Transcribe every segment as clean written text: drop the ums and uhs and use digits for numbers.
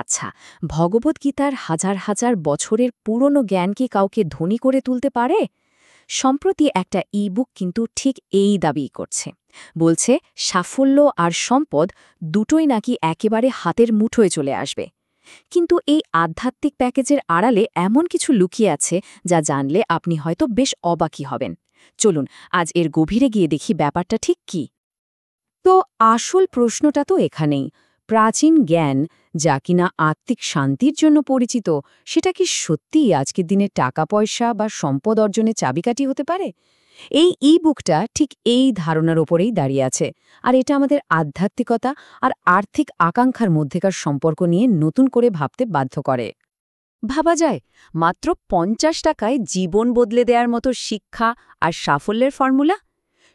আচ্ছা, ভগবদ্গীতার হাজার হাজার বছরের পুরনো জ্ঞান কি কাউকে ধনী করে তুলতে পারে? সম্প্রতি একটা ইবুক কিন্তু ঠিক এই দাবি করছে। বলছে সাফল্য আর সম্পদ দুটোই নাকি একেবারে হাতের মুঠোয় চলে আসবে। কিন্তু এই আধ্যাত্মিক প্যাকেজের আড়ালে এমন কিছু লুকিয়ে আছে যা জানলে আপনি হয়তো বেশ অবাকই হবেন। চলুন আজ এর গভীরে গিয়ে দেখি ব্যাপারটা ঠিক কি। তো আসল প্রশ্নটা তো এখানেই, প্রাচীন জ্ঞান যা কিনা আত্মিক শান্তির জন্য পরিচিত, সেটা কি সত্যিই আজকের দিনে টাকা পয়সা বা সম্পদ অর্জনের চাবিকাঠি হতে পারে? এই বুকটা ঠিক এই ধারণার ওপরেই দাঁড়িয়ে আছে, আর এটা আমাদের আধ্যাত্মিকতা আর আর্থিক আকাঙ্ক্ষার মধ্যেকার সম্পর্ক নিয়ে নতুন করে ভাবতে বাধ্য করে। ভাবা যায়, মাত্র ৫০ টাকায় জীবন বদলে দেওয়ার মতো শিক্ষা আর সাফল্যের ফর্মুলা?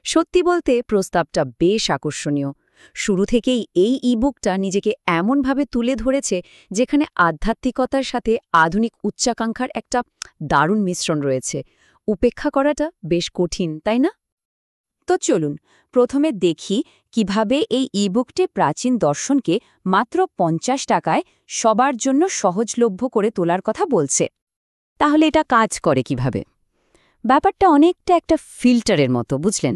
সত্যি বলতে প্রস্তাবটা বেশ আকর্ষণীয়। শুরু থেকেই এই ইবুকটা নিজেকে এমনভাবে তুলে ধরেছে যেখানে আধ্যাত্মিকতার সাথে আধুনিক উচ্চাকাঙ্ক্ষার একটা দারুণ মিশ্রণ রয়েছে। উপেক্ষা করাটা বেশ কঠিন, তাই না? তো চলুন প্রথমে দেখি কিভাবে এই ইবুকটি প্রাচীন দর্শনকে মাত্র ৫০ টাকায় সবার জন্য সহজলভ্য করে তোলার কথা বলছে। তাহলে এটা কাজ করে কিভাবে? ব্যাপারটা অনেকটা একটা ফিল্টারের মতো, বুঝলেন?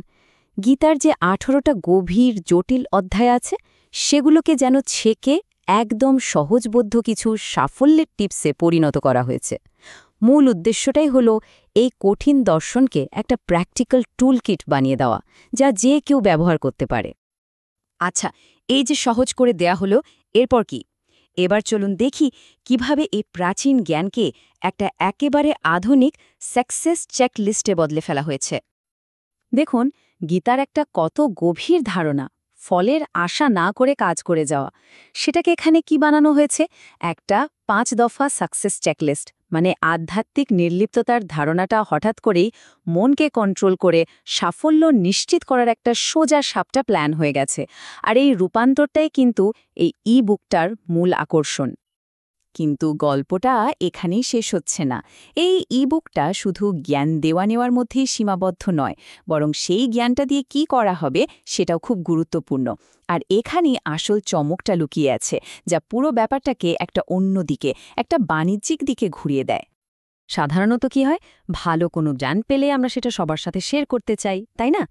গীতার যে ১৮টা গভীর জটিল অধ্যায় আছে, সেগুলোকে যেন ছেকে একদম সহজবোধ্য কিছু সাফল্যের টিপসে পরিণত করা হয়েছে। মূল উদ্দেশ্যটাই হলো এই কঠিন দর্শনকে একটা প্র্যাকটিক্যাল টুলকিট বানিয়ে দেওয়া, যা যে কেউ ব্যবহার করতে পারে। আচ্ছা, এই যে সহজ করে দেয়া হলো, এরপর কি? এবার চলুন দেখি কিভাবে এই প্রাচীন জ্ঞানকে একটা একেবারে আধুনিক সাকসেস চেকলিস্টে বদলে ফেলা হয়েছে। দেখুন, গীতার একটা কত গভীর ধারণা, ফলের আশা না করে কাজ করে যাওয়া, সেটাকে এখানে কি বানানো হয়েছে? একটা ৫ দফা সাকসেস চেকলিস্ট। মানে আধ্যাত্মিক নির্লিপ্ততার ধারণাটা হঠাৎ করেই মনকে কন্ট্রোল করে সাফল্য নিশ্চিত করার একটা সোজা সাপটা প্ল্যান হয়ে গেছে। আর এই রূপান্তরটাই কিন্তু এই বুকটার মূল আকর্ষণ। কিন্তু গল্পটা এখানেই শেষ হচ্ছে না। এই বুকটা শুধু জ্ঞান দেওয়া নেওয়ার মধ্যেই সীমাবদ্ধ নয়, বরং সেই জ্ঞানটা দিয়ে কি করা হবে সেটাও খুব গুরুত্বপূর্ণ। আর এখানেই আসল চমকটা লুকিয়ে আছে, যা পুরো ব্যাপারটাকে একটা অন্য দিকে, একটা বাণিজ্যিক দিকে ঘুরিয়ে দেয়। সাধারণত কি হয়, ভালো কোনো জ্ঞান পেলে আমরা সেটা সবার সাথে শেয়ার করতে চাই, তাই না?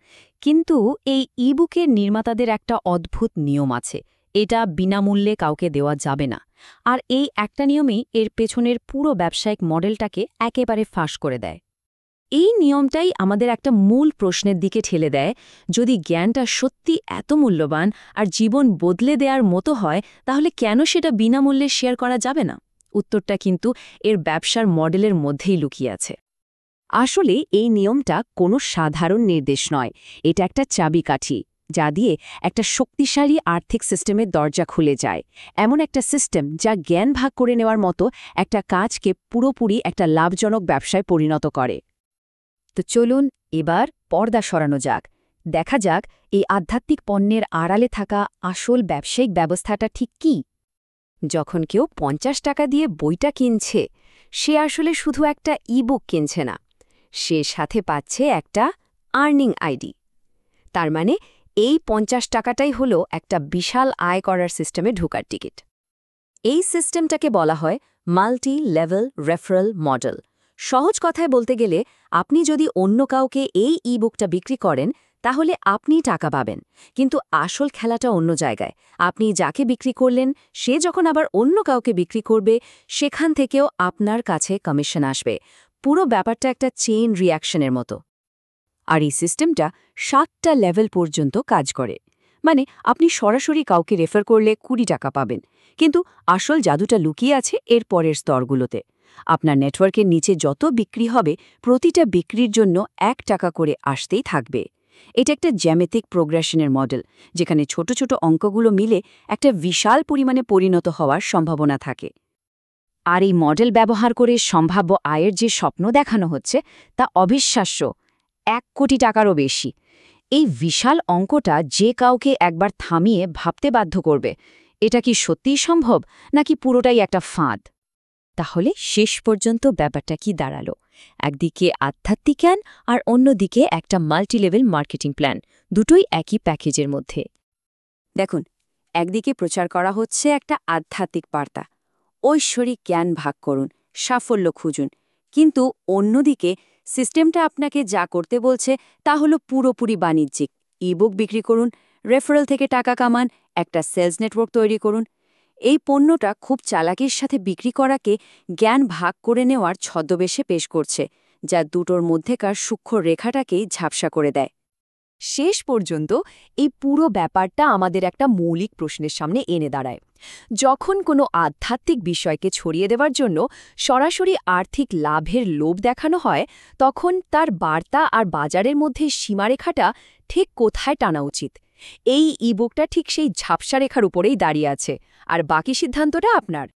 কিন্তু এই বুকের নির্মাতাদের একটা অদ্ভুত নিয়ম আছে, এটা বিনামূল্যে কাউকে দেওয়া যাবে না। আর এই একটা নিয়মেই এর পেছনের পুরো ব্যবসায়িক মডেলটাকে একেবারে ফাঁস করে দেয়। এই নিয়মটাই আমাদের একটা মূল প্রশ্নের দিকে ঠেলে দেয়, যদি জ্ঞানটা সত্যি এত মূল্যবান আর জীবন বদলে দেওয়ার মতো হয়, তাহলে কেন সেটা বিনামূল্যে শেয়ার করা যাবে না? উত্তরটা কিন্তু এর ব্যবসার মডেলের মধ্যেই লুকিয়ে আছে। আসলে এই নিয়মটা কোনো সাধারণ নির্দেশ নয়, এটা একটা চাবিকাঠি, যা দিয়ে একটা শক্তিশালী আর্থিক সিস্টেমের দরজা খুলে যায়। এমন একটা সিস্টেম যা জ্ঞান ভাগ করে নেওয়ার মতো একটা কাজকে পুরোপুরি একটা লাভজনক ব্যবসায় পরিণত করে। তো চলুন এবার পর্দা সরানো যাক, দেখা যাক এই আধ্যাত্মিক পণ্যের আড়ালে থাকা আসল ব্যবসায়িক ব্যবস্থাটা ঠিক কী। যখন কেউ ৫০ টাকা দিয়ে বইটা কিনছে, সে আসলে শুধু একটা বুক কিনছে না, সে সাথে পাচ্ছে একটা আর্নিং আইডি। তার মানে এই ৫০ টাকাটাই হলো একটা বিশাল আয় করার সিস্টেমে ঢোকার টিকিট। এই সিস্টেমটাকে বলা হয় মাল্টি লেভেল রেফারেল মডেল। সহজ কথায় বলতে গেলে, আপনি যদি অন্য কাউকে এই বুকটা বিক্রি করেন, তাহলে আপনি টাকা পাবেন, কিন্তু আসল খেলাটা অন্য জায়গায়। আপনি যাকে বিক্রি করলেন, সে যখন আবার অন্য কাউকে বিক্রি করবে, সেখান থেকেও আপনার কাছে কমিশন আসবে। পুরো ব্যাপারটা একটা চেইন রিঅ্যাকশনের মতো। আর এই সিস্টেমটা ৭টা লেভেল পর্যন্ত কাজ করে। মানে আপনি সরাসরি কাউকে রেফার করলে ২০ টাকা পাবেন, কিন্তু আসল জাদুটা লুকিয়ে আছে এর পরের স্তরগুলোতে। আপনার নেটওয়ার্কের নিচে যত বিক্রি হবে, প্রতিটা বিক্রির জন্য ১ টাকা করে আসতেই থাকবে। এটা একটা জ্যামিতিক প্রোগ্রেশনের মডেল, যেখানে ছোট ছোট অঙ্কগুলো মিলে একটা বিশাল পরিমাণে পরিণত হওয়ার সম্ভাবনা থাকে। আর এই মডেল ব্যবহার করে সম্ভাব্য আয়ের যে স্বপ্ন দেখানো হচ্ছে, তা অবিশ্বাস্য, ১ কোটি টাকারও বেশি। এই বিশাল অঙ্কটা যে কাউকে একবার থামিয়ে ভাবতে বাধ্য করবে, এটা কি সত্যিই সম্ভব, নাকি পুরোটাই একটা ফাঁদ? তাহলে শেষ পর্যন্ত ব্যাপারটা কি দাঁড়ালো? একদিকে আধ্যাত্মিক জ্ঞান আর অন্যদিকে একটা মাল্টিলেভেল মার্কেটিং প্ল্যান, দুটোই একই প্যাকেজের মধ্যে। দেখুন, একদিকে প্রচার করা হচ্ছে একটা আধ্যাত্মিক বার্তা, ঐশ্বরিক জ্ঞান ভাগ করুন, সাফল্য খুঁজুন। কিন্তু অন্যদিকে সিস্টেমটা আপনাকে যা করতে বলছে তা হলো পুরোপুরি বাণিজ্যিক। ইবুক বিক্রি করুন, রেফারেল থেকে টাকা কামান, একটা সেলস নেটওয়ার্ক তৈরি করুন। এই পণ্যটা খুব চালাকির সাথে বিক্রি করাকে জ্ঞান ভাগ করে নেওয়ার ছদ্মবেশে পেশ করছে, যা দুটোর মধ্যেকার সূক্ষ্ম রেখাটাকেই ঝাপসা করে দেয়। শেষ পর্যন্ত এই পুরো ব্যাপারটা আমাদের একটা মৌলিক প্রশ্নের সামনে এনে দাঁড়ায়। যখন কোনো আধ্যাত্মিক বিষয়কে ছড়িয়ে দেওয়ার জন্য সরাসরি আর্থিক লাভের লোভ দেখানো হয়, তখন তার বার্তা আর বাজারের মধ্যে সীমারেখাটা ঠিক কোথায় টানা উচিত? এই ইবুকটা ঠিক সেই ঝাপসা রেখার উপরেই দাঁড়িয়ে আছে, আর বাকি সিদ্ধান্তটা আপনার।